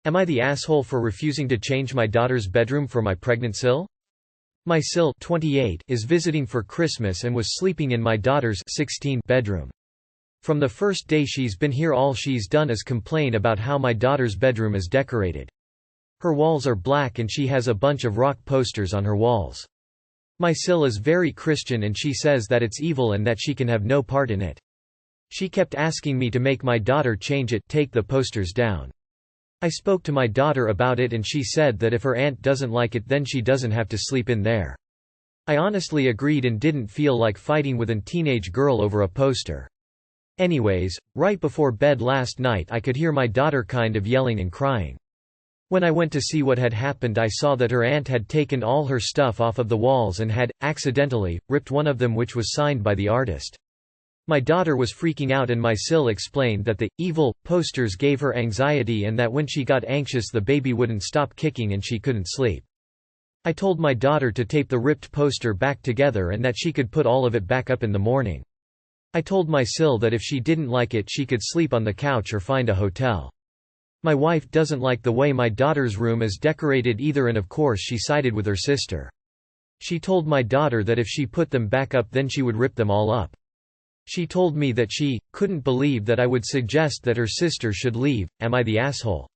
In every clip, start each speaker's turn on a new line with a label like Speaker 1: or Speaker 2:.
Speaker 1: Am I the asshole for refusing to change my daughter's bedroom for my pregnant SIL? My SIL 28 is visiting for Christmas and was sleeping in my daughter's 16 bedroom. From the first day she's been here, all she's done is complain about how my daughter's bedroom is decorated. Her walls are black and she has a bunch of rock posters on her walls. My SIL is very Christian and she says that it's evil and that she can have no part in it. She kept asking me to make my daughter change it, take the posters down. I spoke to my daughter about it and she said that if her aunt doesn't like it then she doesn't have to sleep in there. I honestly agreed and didn't feel like fighting with a teenage girl over a poster. Anyways, right before bed last night I could hear my daughter kind of yelling and crying. When I went to see what had happened, I saw that her aunt had taken all her stuff off of the walls and had, accidentally, ripped one of them, which was signed by the artist. My daughter was freaking out and my SIL explained that the evil posters gave her anxiety and that when she got anxious the baby wouldn't stop kicking and she couldn't sleep. I told my daughter to tape the ripped poster back together and that she could put all of it back up in the morning. I told my SIL that if she didn't like it she could sleep on the couch or find a hotel. My wife doesn't like the way my daughter's room is decorated either, and of course she sided with her sister. She told my daughter that if she put them back up then she would rip them all up. She told me that she couldn't believe that I would suggest that her sister should leave. Am I the asshole?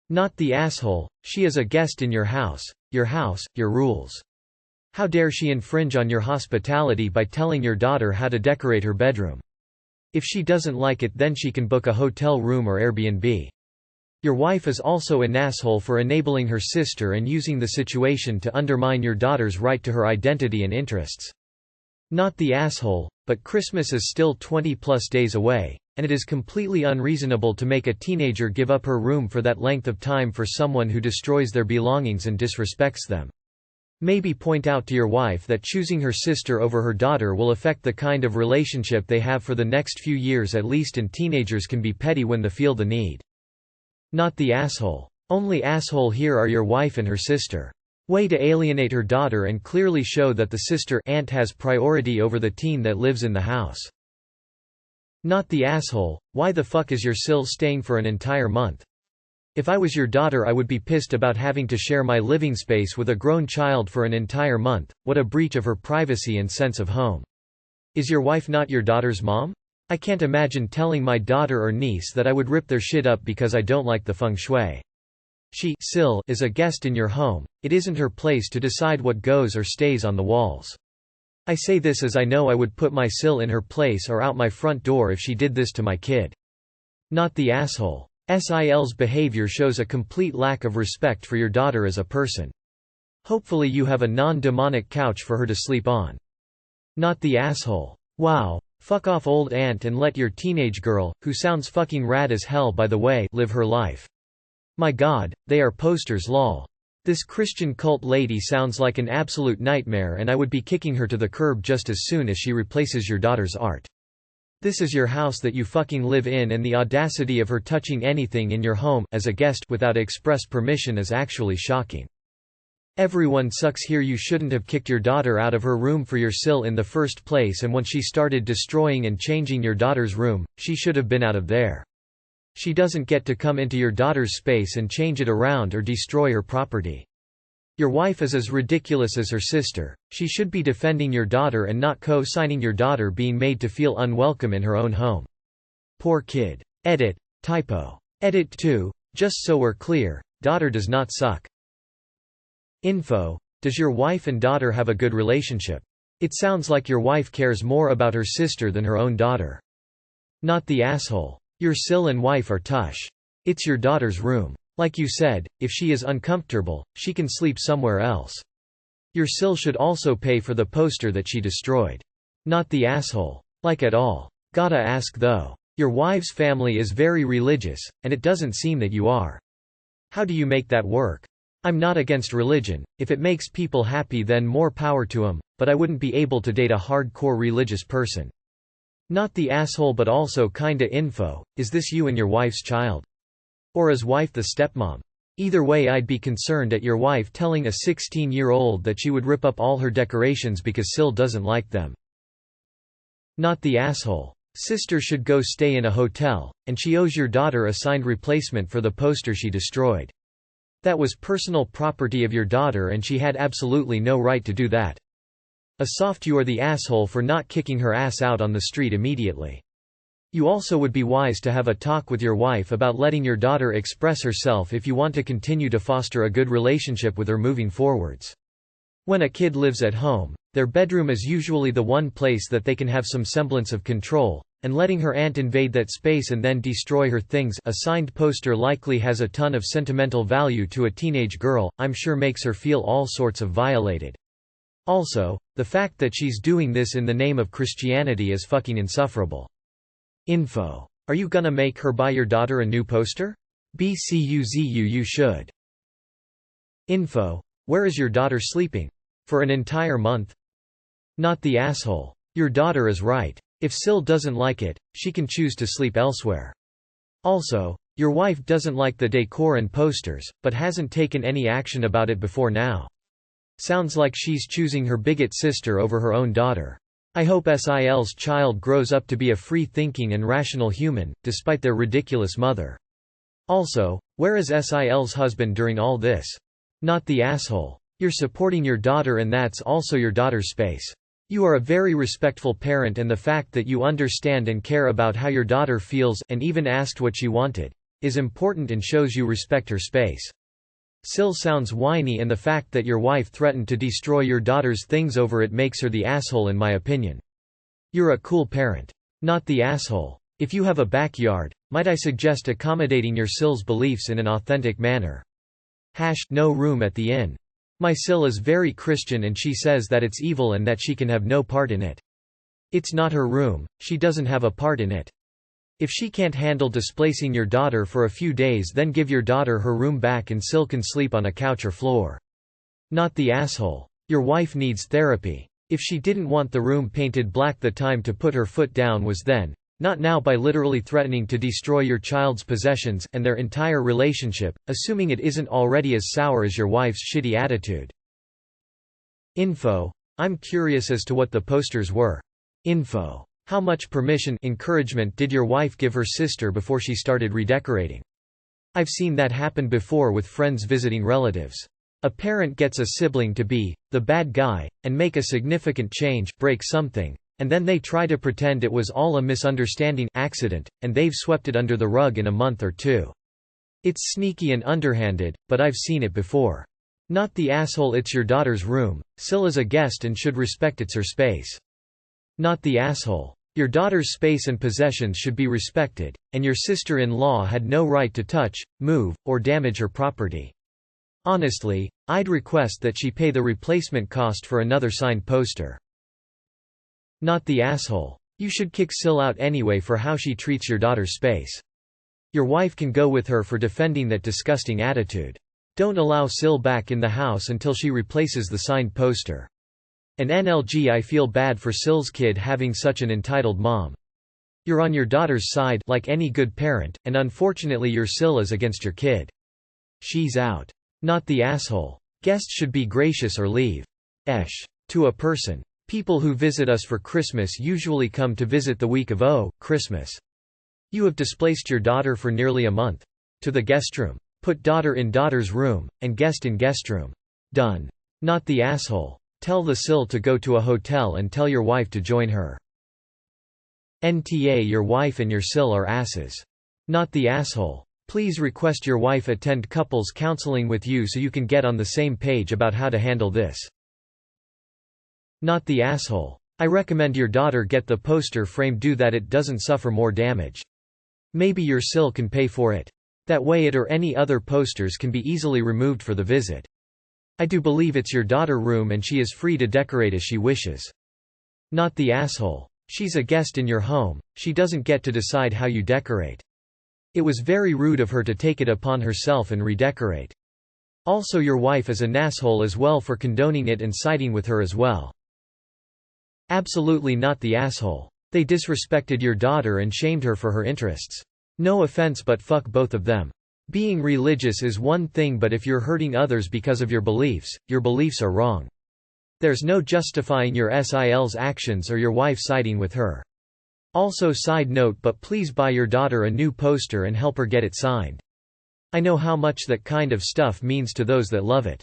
Speaker 1: Not the asshole. She is a guest in your house, your rules. How dare she infringe on your hospitality by telling your daughter how to decorate her bedroom? If she doesn't like it then she can book a hotel room or Airbnb. Your wife is also an asshole for enabling her sister and using the situation to undermine your daughter's right to her identity and interests. Not the asshole, but Christmas is still 20+ days away, and it is completely unreasonable to make a teenager give up her room for that length of time for someone who destroys their belongings and disrespects them. Maybe point out to your wife that choosing her sister over her daughter will affect the kind of relationship they have for the next few years at least, and teenagers can be petty when they feel the need. Not the asshole. Only asshole here are your wife and her sister. Way to alienate her daughter and clearly show that the sister aunt has priority over the teen that lives in the house. Not the asshole. Why the fuck is your SIL staying for an entire month? If I was your daughter I would be pissed about having to share my living space with a grown child for an entire month. What a breach of her privacy and sense of home. Is your wife not your daughter's mom? I can't imagine telling my daughter or niece that I would rip their shit up because I don't like the feng shui. She SIL is a guest in your home. It isn't her place to decide what goes or stays on the walls. I say this as I know I would put my SIL in her place or out my front door if she did this to my kid. Not the asshole. SIL's behavior shows a complete lack of respect for your daughter as a person. Hopefully you have a non-demonic couch for her to sleep on. Not the asshole. Wow. Fuck off, old aunt, and let your teenage girl, who sounds fucking rad as hell by the way, live her life. My god, they are posters lol. This Christian cult lady sounds like an absolute nightmare and I would be kicking her to the curb just as soon as she replaces your daughter's art. This is your house that you fucking live in, and the audacity of her touching anything in your home as a guest without express permission is actually shocking. Everyone sucks here. You shouldn't have kicked your daughter out of her room for your SIL in the first place, and when she started destroying and changing your daughter's room, she should have been out of there. She doesn't get to come into your daughter's space and change it around or destroy her property. Your wife is as ridiculous as her sister. She should be defending your daughter and not co-signing your daughter being made to feel unwelcome in her own home. Poor kid. Edit. Typo. Edit 2. Just so we're clear, daughter does not suck. Info. Does your wife and daughter have a good relationship? It sounds like your wife cares more about her sister than her own daughter. Not the asshole. Your SIL and wife are tush. It's your daughter's room. Like you said, if she is uncomfortable, she can sleep somewhere else. Your SIL should also pay for the poster that she destroyed. Not the asshole. Like at all. Gotta ask though. Your wife's family is very religious, and it doesn't seem that you are. How do you make that work? I'm not against religion. If it makes people happy then more power to 'em, but I wouldn't be able to date a hardcore religious person. Not the asshole, but also kinda info. Is this you and your wife's child? Or is wife the stepmom? Either way I'd be concerned at your wife telling a 16-year-old that she would rip up all her decorations because SIL doesn't like them. Not the asshole. Sister should go stay in a hotel, and she owes your daughter a signed replacement for the poster she destroyed. That was personal property of your daughter and she had absolutely no right to do that. A soft you are the asshole for not kicking her ass out on the street immediately. You also would be wise to have a talk with your wife about letting your daughter express herself if you want to continue to foster a good relationship with her moving forwards. When a kid lives at home, their bedroom is usually the one place that they can have some semblance of control, and letting her aunt invade that space and then destroy her things, a signed poster likely has a ton of sentimental value to a teenage girl, I'm sure makes her feel all sorts of violated. Also, the fact that she's doing this in the name of Christianity is fucking insufferable. Info. Are you gonna make her buy your daughter a new poster? BCUZU you should. Info. Where is your daughter sleeping? For an entire month? Not the asshole. Your daughter is right. If SIL doesn't like it, she can choose to sleep elsewhere. Also, your wife doesn't like the decor and posters, but hasn't taken any action about it before now. Sounds like she's choosing her bigot sister over her own daughter. I hope SIL's child grows up to be a free-thinking and rational human, despite their ridiculous mother. Also, where is SIL's husband during all this? Not the asshole. You're supporting your daughter and that's also your daughter's space. You are a very respectful parent and the fact that you understand and care about how your daughter feels and even asked what she wanted is important and shows you respect her space. SIL sounds whiny and the fact that your wife threatened to destroy your daughter's things over it makes her the asshole in my opinion. You're a cool parent. Not the asshole. If you have a backyard, might I suggest accommodating your SIL's beliefs in an authentic manner. No room at the inn. My SIL is very Christian and she says that it's evil and that she can have no part in it. It's not her room, she doesn't have a part in it. If she can't handle displacing your daughter for a few days then give your daughter her room back and SIL can sleep on a couch or floor. Not the asshole. Your wife needs therapy. If she didn't want the room painted black the time to put her foot down was then, not now by literally threatening to destroy your child's possessions and their entire relationship, assuming it isn't already as sour as your wife's shitty attitude. Info. I'm curious as to what the posters were. Info. How much permission encouragement did your wife give her sister before she started redecorating? I've seen that happen before with friends visiting relatives. A parent gets a sibling to be the bad guy, and make a significant change, break something, and then they try to pretend it was all a misunderstanding accident, and they've swept it under the rug in a month or two. It's sneaky and underhanded, but I've seen it before. Not the asshole. It's your daughter's room. SIL is a guest and should respect it's her space. Not the asshole. Your daughter's space and possessions should be respected, and your sister-in-law had no right to touch, move, or damage her property. Honestly, I'd request that she pay the replacement cost for another signed poster. Not the asshole. You should kick SIL out anyway for how she treats your daughter's space. Your wife can go with her for defending that disgusting attitude. Don't allow SIL back in the house until she replaces the signed poster. And NLG, I feel bad for SIL's kid having such an entitled mom. You're on your daughter's side like any good parent, and unfortunately your SIL is against your kid. She's out. Not the asshole. Guests should be gracious or leave. To a person. People who visit us for Christmas usually come to visit the week of Christmas. You have displaced your daughter for nearly a month. To the guest room. Put daughter in daughter's room, and guest in guest room. Done. Not the asshole. Tell the SIL to go to a hotel and tell your wife to join her. NTA. Your wife and your SIL are asses. Not the asshole. Please request your wife attend couples counseling with you so you can get on the same page about how to handle this. Not the asshole. I recommend your daughter get the poster framed so that it doesn't suffer more damage. Maybe your SIL can pay for it. That way it or any other posters can be easily removed for the visit. I do believe it's your daughter's room and she is free to decorate as she wishes. Not the asshole. She's a guest in your home, she doesn't get to decide how you decorate. It was very rude of her to take it upon herself and redecorate. Also your wife is an asshole as well for condoning it and siding with her as well. Absolutely not the asshole. They disrespected your daughter and shamed her for her interests. No offense but fuck both of them. Being religious is one thing, but if you're hurting others because of your beliefs are wrong. There's no justifying your SIL's actions or your wife siding with her. Also side note, but please buy your daughter a new poster and help her get it signed. I know how much that kind of stuff means to those that love it.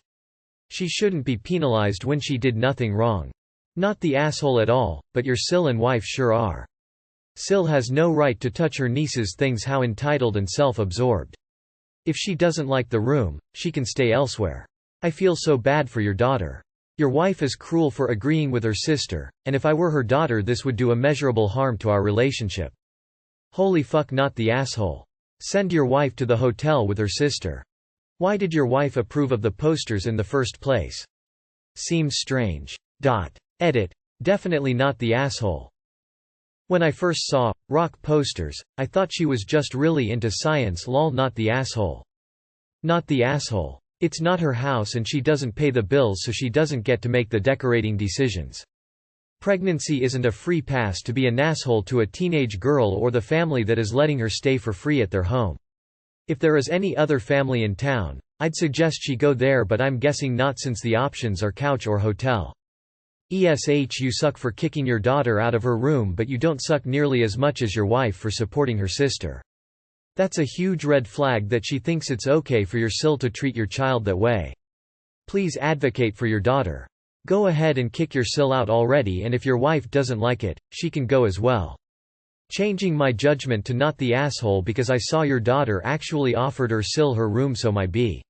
Speaker 1: She shouldn't be penalized when she did nothing wrong. Not the asshole at all, but your SIL and wife sure are. SIL has no right to touch her niece's things. How entitled and self-absorbed. If she doesn't like the room, she can stay elsewhere. I feel so bad for your daughter. Your wife is cruel for agreeing with her sister, and if I were her daughter this would do immeasurable harm to our relationship. Holy fuck, not the asshole. Send your wife to the hotel with her sister. Why did your wife approve of the posters in the first place? Seems strange. Edit. Definitely not the asshole. When I first saw rock posters, I thought she was just really into science. Lol, not the asshole. Not the asshole. It's not her house and she doesn't pay the bills, so she doesn't get to make the decorating decisions. Pregnancy isn't a free pass to be an asshole to a teenage girl or the family that is letting her stay for free at their home. If there is any other family in town, I'd suggest she go there, but I'm guessing not, since the options are couch or hotel. You suck for kicking your daughter out of her room, but you don't suck nearly as much as your wife for supporting her sister. That's a huge red flag that she thinks it's okay for your SIL to treat your child that way. Please advocate for your daughter. Go ahead and kick your SIL out already, and if your wife doesn't like it, she can go as well. Changing my judgment to not the asshole because I saw your daughter actually offered her SIL her room, so my B.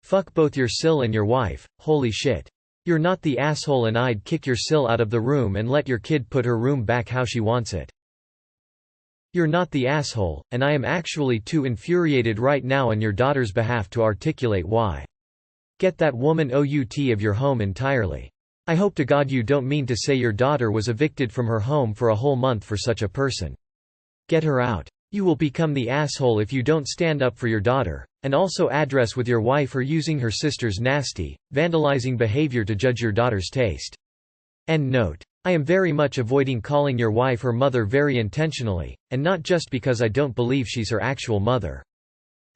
Speaker 1: Fuck both your SIL and your wife. Holy shit. You're not the asshole, and I'd kick your SIL out of the room and let your kid put her room back how she wants it. You're not the asshole, and I am actually too infuriated right now on your daughter's behalf to articulate why. Get that woman out of your home entirely. I hope to God you don't mean to say your daughter was evicted from her home for a whole month for such a person. Get her out. You will become the asshole if you don't stand up for your daughter, and also address with your wife her using her sister's nasty, vandalizing behavior to judge your daughter's taste. End note. I am very much avoiding calling your wife her mother very intentionally, and not just because I don't believe she's her actual mother.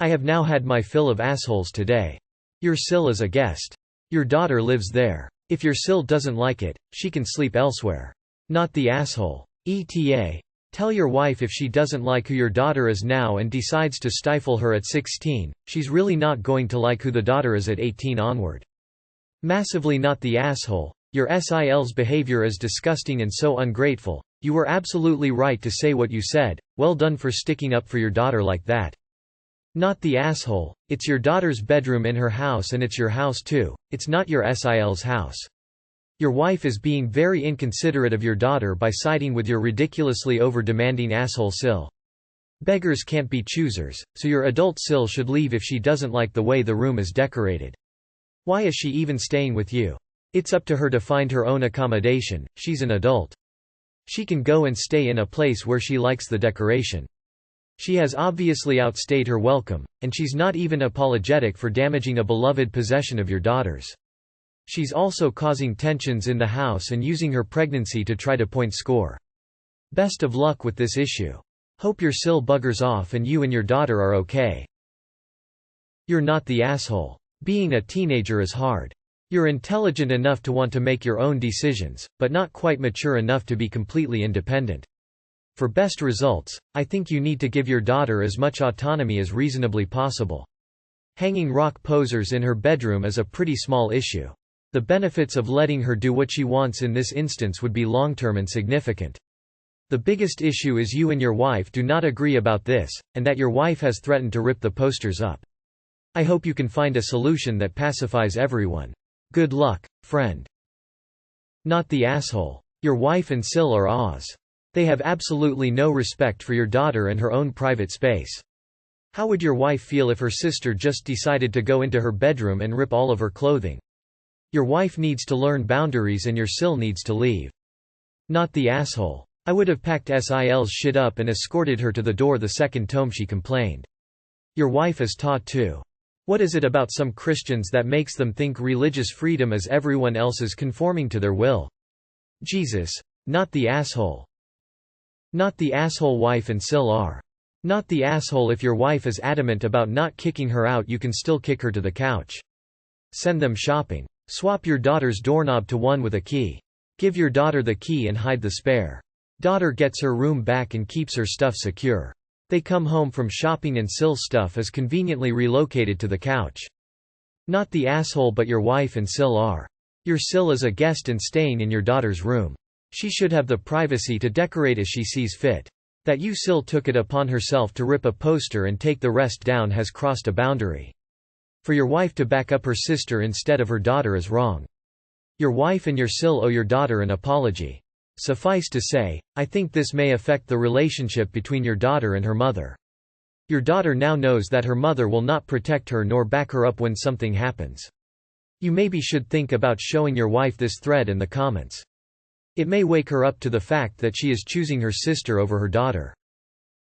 Speaker 1: I have now had my fill of assholes today. Your SIL is a guest. Your daughter lives there. If your SIL doesn't like it, she can sleep elsewhere. Not the asshole. ETA. Tell your wife if she doesn't like who your daughter is now and decides to stifle her at 16, she's really not going to like who the daughter is at 18 onward. Massively not the asshole. Your SIL's behavior is disgusting and so ungrateful. You were absolutely right to say what you said. Well done for sticking up for your daughter like that. Not the asshole. It's your daughter's bedroom in her house, and it's your house too. It's not your SIL's house. Your wife is being very inconsiderate of your daughter by siding with your ridiculously over-demanding asshole SIL. Beggars can't be choosers, so your adult SIL should leave if she doesn't like the way the room is decorated. Why is she even staying with you? It's up to her to find her own accommodation. She's an adult. She can go and stay in a place where she likes the decoration. She has obviously outstayed her welcome, and she's not even apologetic for damaging a beloved possession of your daughter's. She's also causing tensions in the house and using her pregnancy to try to point score. Best of luck with this issue. Hope your SIL buggers off and you and your daughter are okay. You're not the asshole. Being a teenager is hard. You're intelligent enough to want to make your own decisions, but not quite mature enough to be completely independent. For best results, I think you need to give your daughter as much autonomy as reasonably possible. Hanging rock posers in her bedroom is a pretty small issue. The benefits of letting her do what she wants in this instance would be long-term and significant. The biggest issue is you and your wife do not agree about this, and that your wife has threatened to rip the posters up. I hope you can find a solution that pacifies everyone. Good luck, friend. Not the asshole. Your wife and SIL are Oz. They have absolutely no respect for your daughter and her own private space. How would your wife feel if her sister just decided to go into her bedroom and rip all of her clothing? Your wife needs to learn boundaries and your SIL needs to leave. Not the asshole. I would have packed SIL's shit up and escorted her to the door the second time she complained. Your wife is taught too. What is it about some Christians that makes them think religious freedom is everyone else's conforming to their will? Jesus. Not the asshole. Not the asshole. Wife and SIL are. Not the asshole. If your wife is adamant about not kicking her out, you can still kick her to the couch. Send them shopping. Swap your daughter's doorknob to one with a key. Give your daughter the key and hide the spare. Daughter gets her room back and keeps her stuff secure. They come home from shopping and SIL stuff is conveniently relocated to the couch. Not the asshole, but your wife and SIL are. Your SIL is a guest and staying in your daughter's room. She should have the privacy to decorate as she sees fit. That you SIL took it upon herself to rip a poster and take the rest down has crossed a boundary. For your wife to back up her sister instead of her daughter is wrong. Your wife and your SIL owe your daughter an apology. Suffice to say, I think this may affect the relationship between your daughter and her mother. Your daughter now knows that her mother will not protect her nor back her up when something happens. You maybe should think about showing your wife this thread in the comments. It may wake her up to the fact that she is choosing her sister over her daughter.